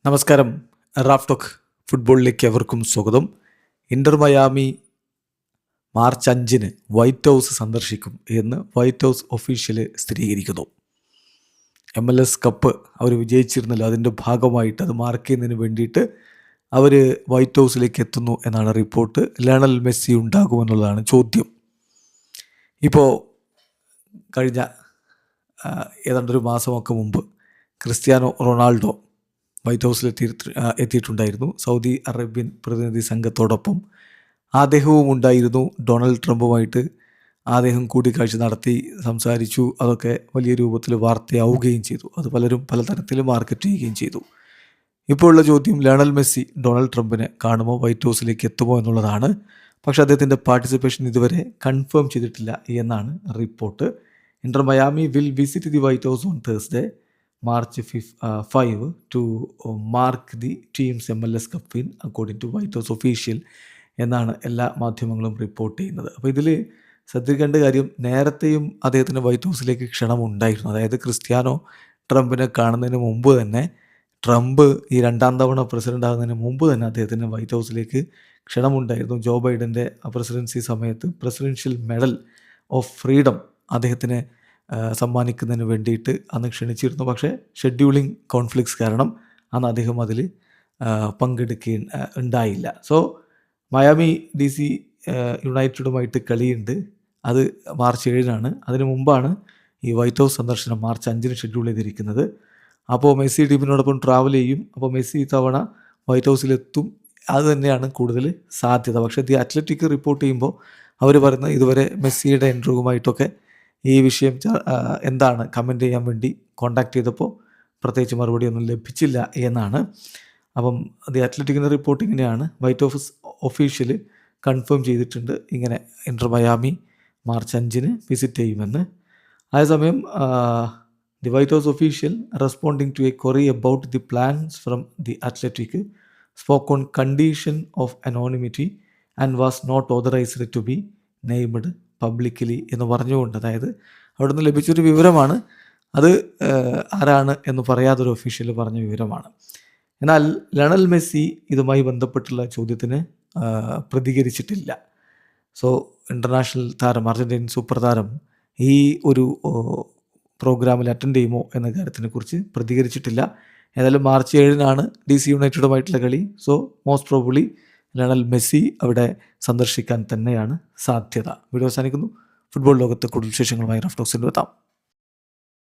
നമസ്കാരം. Raf talk ഫുട്ബോളിലേക്ക് എവർക്കും സ്വാഗതം. Inter Miami March 5 white house സന്ദർശിക്കും എന്ന് വൈറ്റ് ഹൗസ് ഒഫീഷ്യൽ സ്ഥിരീകരിക്കുന്നു. MLS കപ്പ് അവർ വിജയിച്ചിരുന്നല്ലോ, അതിൻ്റെ ഭാഗമായിട്ട് അത് മാർക്ക് ചെയ്യുന്നതിന് വേണ്ടിയിട്ട് അവർ വൈറ്റ് ഹൗസിലേക്ക് എത്തുന്നു എന്നാണ് റിപ്പോർട്ട്. ലയണൽ മെസ്സി ഉണ്ടാകുമെന്നുള്ളതാണ് ചോദ്യം. ഇപ്പോൾ കഴിഞ്ഞ ഏതാണ്ടൊരു മാസമൊക്കെ മുമ്പ് ക്രിസ്ത്യാനോ റൊണാൾഡോ വൈറ്റ് ഹൗസിൽ എത്തിയിട്ടുണ്ടായിരുന്നു. സൗദി അറേബ്യൻ പ്രതിനിധി സംഘത്തോടൊപ്പം അദ്ദേഹവും ഉണ്ടായിരുന്നു. ഡൊണാൾഡ് ട്രംപുമായിട്ട് അദ്ദേഹം കൂടിക്കാഴ്ച നടത്തി, സംസാരിച്ചു. അതൊക്കെ വലിയ രൂപത്തിൽ വാർത്തയാവുകയും ചെയ്തു. അത് പലരും പലതരത്തിൽ മാർക്കറ്റ് ചെയ്യുകയും ചെയ്തു. ഇപ്പോൾ ഉള്ള ചോദ്യം, ലയണൽ മെസ്സി ഡൊണാൾഡ് ട്രംപിനെ കാണുമോ, വൈറ്റ് ഹൗസിലേക്ക് എത്തുമോ എന്നുള്ളതാണ്. പക്ഷേ അദ്ദേഹത്തിൻ്റെ പാർട്ടിസിപ്പേഷൻ ഇതുവരെ കൺഫേം ചെയ്തിട്ടില്ല എന്നാണ് report. Inter Miami will visit the White house on Thursday March 5 to mark the team's MLS Cup win according to White House official എന്നാണ് എല്ലാ മാധ്യമങ്ങളും റിപ്പോർട്ട് ചെയ്യുന്നത്. അപ്പോൾ ഇതിൽ ശ്രദ്ധിക്കേണ്ട കാര്യം, നേരത്തെയും അദ്ദേഹത്തിന് വൈറ്റ് ഹൗസിലേക്ക് ക്ഷണമുണ്ടായിരുന്നു. അതായത് ക്രിസ്ത്യാനോ ട്രംപിനെ കാണുന്നതിന് മുമ്പ് തന്നെ, ട്രംപ് ഈ 2ാം തവണ പ്രസിഡൻ്റ് ആകുന്നതിന് മുമ്പ് തന്നെ അദ്ദേഹത്തിന് വൈറ്റ് ഹൗസിലേക്ക് ക്ഷണമുണ്ടായിരുന്നു. ജോ ബൈഡൻ്റെ പ്രസിഡൻസി സമയത്ത് പ്രസിഡൻഷ്യൽ മെഡൽ ഓഫ് ഫ്രീഡം അദ്ദേഹത്തിന് സമ്മാനിക്കുന്നതിന് വേണ്ടിയിട്ട് അന്ന് ക്ഷണിച്ചിരുന്നു. പക്ഷേ ഷെഡ്യൂളിംഗ് കോൺഫ്ലിക്ട്സ് കാരണം അന്ന് അദ്ദേഹം അതിൽ പങ്കെടുക്കുകയും ഉണ്ടായില്ല. സോ മയാമി DC യുണൈറ്റഡുമായിട്ട് കളിയുണ്ട്. അത് മാർച്ച് 7 അതിന് മുമ്പാണ് ഈ വൈറ്റ് ഹൗസ് സന്ദർശനം മാർച്ച് 5 ഷെഡ്യൂൾ ചെയ്തിരിക്കുന്നത്. അപ്പോൾ മെസ്സി ടീമിനോടൊപ്പം ട്രാവൽ ചെയ്യും. അപ്പോൾ മെസ്സി ഇത്തവണ വൈറ്റ് ഹൗസിലെത്തും. അത് തന്നെയാണ് കൂടുതൽ സാധ്യത. പക്ഷേ ദി അത്ലറ്റിക് റിപ്പോർട്ട് ചെയ്യുമ്പോൾ അവർ പറയുന്നത് ഇതുവരെ മെസ്സിയുടെ ഇൻ്റർവ്യൂവുമായിട്ടൊക്കെ ഈ വിഷയം എന്താണ് കമൻറ്റ് ചെയ്യാൻ വേണ്ടി കോൺടാക്റ്റ് ചെയ്തപ്പോൾ പ്രത്യേകിച്ച് മറുപടിയൊന്നും ലഭിച്ചില്ല എന്നാണ്. അപ്പം ദി അത്ലറ്റിക്കിൻ്റെ റിപ്പോർട്ട് ഇങ്ങനെയാണ്. വൈറ്റ് ഹൗസ് ഒഫീഷ്യൽ കൺഫേം ചെയ്തിട്ടുണ്ട് ഇങ്ങനെ ഇന്റർ മയാമി മാർച്ച് 5 വിസിറ്റ് ചെയ്യുമെന്ന്. അതേസമയം the White House official responding to a query about the plans from the Athletic spoke on condition of anonymity and was not authorized to be named publicly എന്ന് പറഞ്ഞുകൊണ്ട്, അതായത് അവിടെ നിന്ന് ലഭിച്ചൊരു വിവരമാണ്, അത് ആരാണ് എന്ന് പറയാതൊരു ഒഫീഷ്യൽ പറഞ്ഞ വിവരമാണ്. എന്നാൽ ലയണൽ മെസ്സി ഇതുമായി ബന്ധപ്പെട്ടുള്ള ചോദ്യത്തിന് പ്രതികരിച്ചിട്ടില്ല. സോ ഇൻ്റർനാഷണൽ താരം, അർജൻറ്റീൻ സൂപ്പർ താരം ഈ ഒരു പ്രോഗ്രാമിൽ അറ്റൻഡ് ചെയ്യുമോ എന്ന കാര്യത്തിനെക്കുറിച്ച് പ്രതികരിച്ചിട്ടില്ല. ഏതായാലും മാർച്ച് 7 DC യുണൈറ്റഡുമായിട്ടുള്ള കളി. So most probably Lionel Messi അവിടെ സന്ദർശിക്കാൻ തന്നെയാണ് സാധ്യത. വീഡിയോ അവസാനിക്കുന്നു. ഫുട്ബോൾ ലോകത്ത് കൂടുതൽ വിശേഷങ്ങളുമായി റാഫ് ടോക്സിൽ എത്താം.